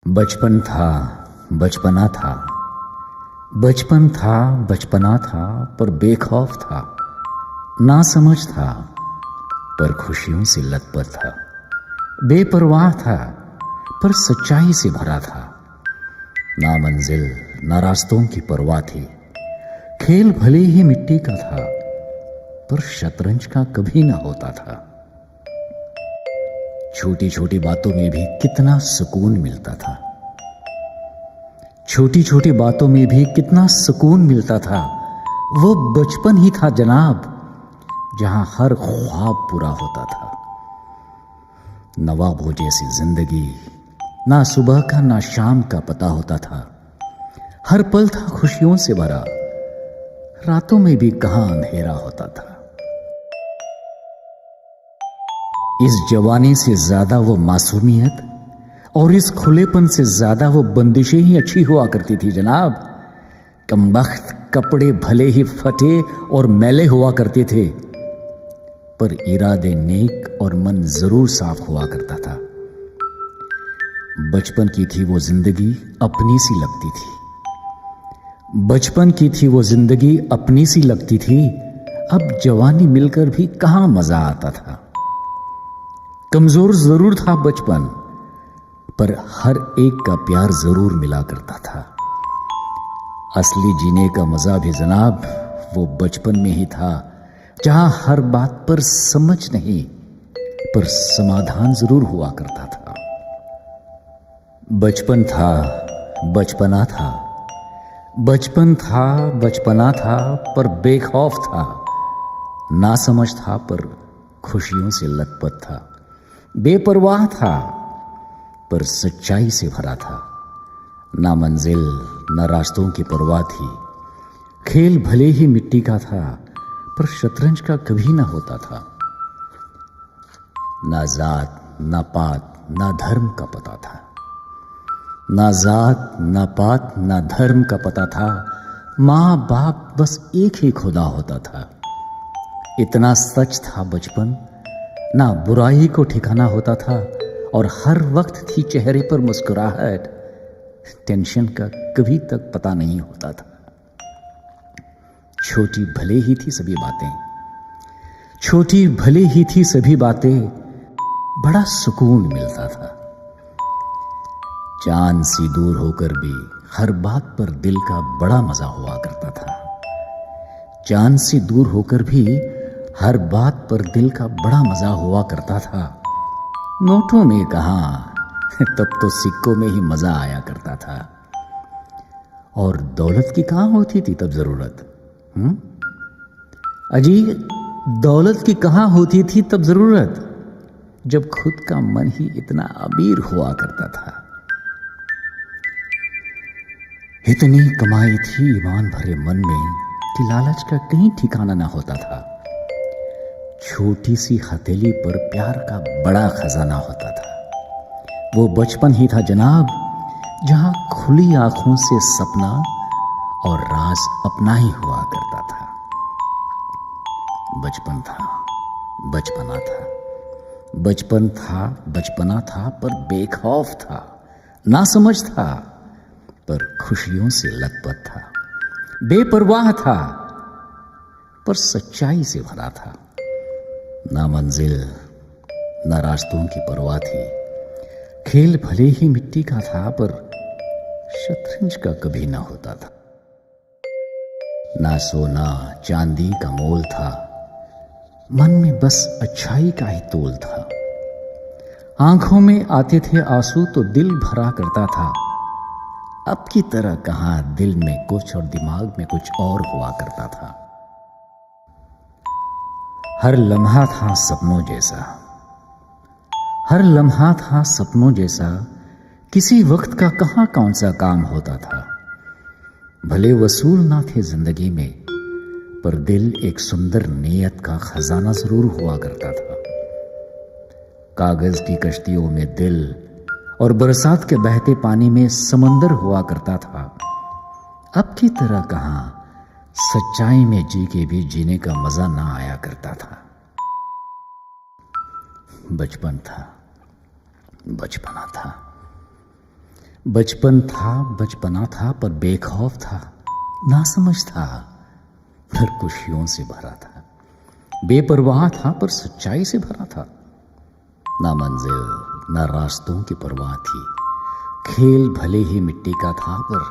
बचपन था, बचपना था, बचपन था, बचपना था, पर बेखौफ था, ना समझ था, पर खुशियों से लथपथ था, बेपरवाह था, पर सच्चाई से भरा था, ना मंजिल ना रास्तों की परवाह थी, खेल भले ही मिट्टी का था, पर शतरंज का कभी ना होता था। छोटी छोटी बातों में भी कितना सुकून मिलता था, छोटी छोटी बातों में भी कितना सुकून मिलता था। वो बचपन ही था जनाब, जहां हर ख्वाब पूरा होता था। नवाबों जैसी जिंदगी, ना सुबह का ना शाम का पता होता था। हर पल था खुशियों से भरा, रातों में भी कहां अंधेरा होता था। इस जवानी से ज्यादा वो मासूमियत और इस खुलेपन से ज्यादा वो बंदिशें ही अच्छी हुआ करती थी जनाब। कमबख्त कपड़े भले ही फटे और मैले हुआ करते थे, पर इरादे नेक और मन जरूर साफ हुआ करता था। बचपन की थी वो जिंदगी अपनी सी लगती थी, बचपन की थी वो जिंदगी अपनी सी लगती थी। अब जवानी मिलकर भी कहां मजा आता था। कमजोर जरूर था बचपन, पर हर एक का प्यार जरूर मिला करता था। असली जीने का मजा भी जनाब वो बचपन में ही था, जहां हर बात पर समझ नहीं, पर समाधान जरूर हुआ करता था। बचपन था, बचपना था, बचपन था, बचपना था, पर बेखौफ था, ना समझ था, पर खुशियों से लथपथ था, बेपरवाह था, पर सच्चाई से भरा था। ना मंजिल ना रास्तों की परवाह थी, खेल भले ही मिट्टी का था, पर शतरंज का कभी ना होता था। ना जात ना पात ना धर्म का पता था, ना जात ना पात ना धर्म का पता था। मां बाप बस एक ही खुदा होता था। इतना सच था बचपन, ना बुराई को ठिकाना होता था, और हर वक्त थी चेहरे पर मुस्कुराहट। टेंशन का कभी तक पता नहीं होता था। छोटी भले ही थी सभी बातें, छोटी भले ही थी सभी बातें, बड़ा सुकून मिलता था। चांद सी दूर होकर भी हर बात पर दिल का बड़ा मजा हुआ करता था। चांद से दूर होकर भी हर बात पर दिल का बड़ा मजा हुआ करता था। नोटों में कहां, तब तो सिक्कों में ही मजा आया करता था। और दौलत की कहां होती थी तब जरूरत। अजी, दौलत की कहां होती थी तब जरूरत, जब खुद का मन ही इतना अमीर हुआ करता था। इतनी कमाई थी ईमान भरे मन में कि लालच का कहीं ठिकाना ना होता था। छोटी सी हथेली पर प्यार का बड़ा खजाना होता था। वो बचपन ही था जनाब, जहां खुली आंखों से सपना और राज अपना ही हुआ करता था। बचपन था, बचपना था, बचपन था, बचपना था, पर बेखौफ था, ना समझ था, पर खुशियों से लथपथ था, बेपरवाह था, पर सच्चाई से भरा था। ना मंजिल ना रास्तों की परवाह थी, खेल भले ही मिट्टी का था, पर शतरंज का कभी ना होता था। ना सोना चांदी का मोल था, मन में बस अच्छाई का ही तोल था। आंखों में आते थे आंसू तो दिल भरा करता था। अब की तरह कहां दिल में कुछ और दिमाग में कुछ और हुआ करता था। हर लम्हा था सपनों जैसा, हर लम्हा था सपनों जैसा, किसी वक्त का कहां कौन सा काम होता था। भले वसूल ना थे जिंदगी में, पर दिल एक सुंदर नियत का खजाना जरूर हुआ करता था। कागज की कश्तियों में दिल और बरसात के बहते पानी में समंदर हुआ करता था। अब की तरह कहां सच्चाई में जी के भी जीने का मजा ना आया करता था। बचपन था, बचपना था, बचपन था, बचपना था, पर बेखौफ था, नासमझ था, पर खुशियों से भरा था। बेपरवाह था, पर सच्चाई से भरा था। ना मंजिल, ना रास्तों की परवाह थी। खेल भले ही मिट्टी का था, पर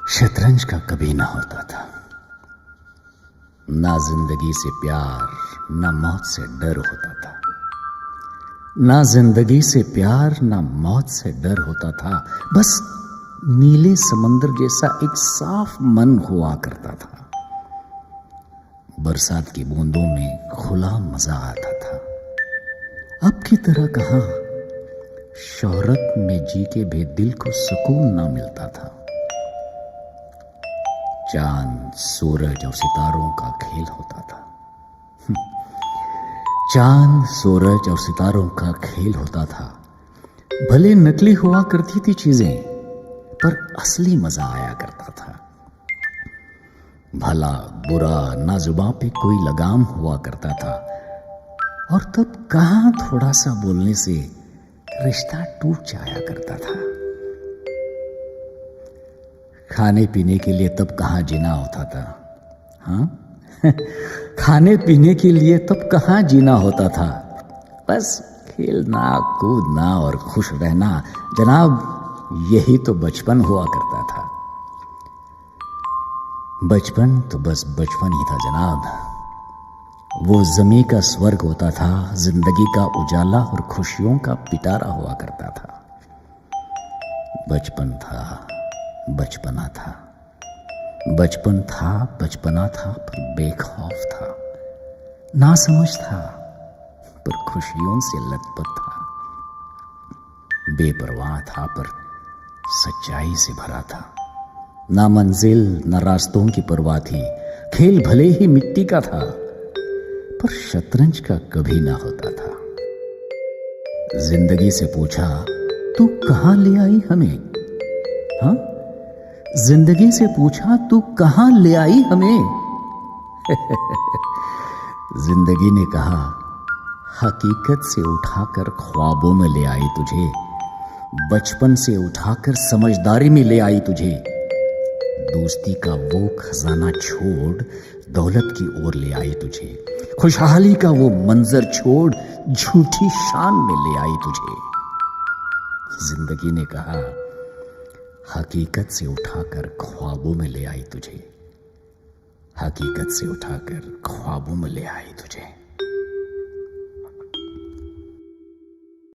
शतरंज का कभी ना होता था। ना जिंदगी से प्यार, ना मौत से डर होता था। ना जिंदगी से प्यार, ना मौत से डर होता था। बस नीले समंदर जैसा एक साफ मन हुआ करता था। बरसात की बूंदों में खुला मजा आता था। अब की तरह कहां शोहरत में जी के भी दिल को सुकून ना मिलता था। चांद, सूरज और सितारों का खेल होता था। चांद, सूरज और सितारों का खेल होता था। भले नकली हुआ करती थी चीजें, पर असली मजा आया करता था। भला बुरा ना जुबां पे कोई लगाम हुआ करता था। और तब कहां थोड़ा सा बोलने से रिश्ता टूट जाया करता था। खाने पीने के लिए तब कहां जीना होता था। हाँ खाने पीने के लिए तब कहां जीना होता था। बस खेलना, कूदना और खुश रहना, जनाब यही तो बचपन हुआ करता था। बचपन तो बस बचपन ही था जनाब। वो ज़मीं का स्वर्ग होता था, जिंदगी का उजाला और खुशियों का पिटारा हुआ करता था। बचपन था, बचपना था। बचपन था, बचपना था, पर बेखौफ था, नासमझ था, पर खुशियों से लथपथ था। बेपरवाह था, पर सच्चाई से भरा था। ना मंजिल, ना रास्तों की परवाह थी। खेल भले ही मिट्टी का था, पर शतरंज का कभी ना होता था। जिंदगी से पूछा, तू कहां ले आई हमें? हाँ, जिंदगी से पूछा, तू कहां ले आई हमें? जिंदगी ने कहा, हकीकत से उठाकर ख्वाबों में ले आई तुझे। बचपन से उठाकर समझदारी में ले आई तुझे। दोस्ती का वो खजाना छोड़ दौलत की ओर ले आई तुझे। खुशहाली का वो मंजर छोड़ झूठी शान में ले आई तुझे। जिंदगी ने कहा, हकीकत से उठाकर ख्वाबों में ले आई तुझे। हकीकत से उठाकर ख्वाबों में ले आई तुझे।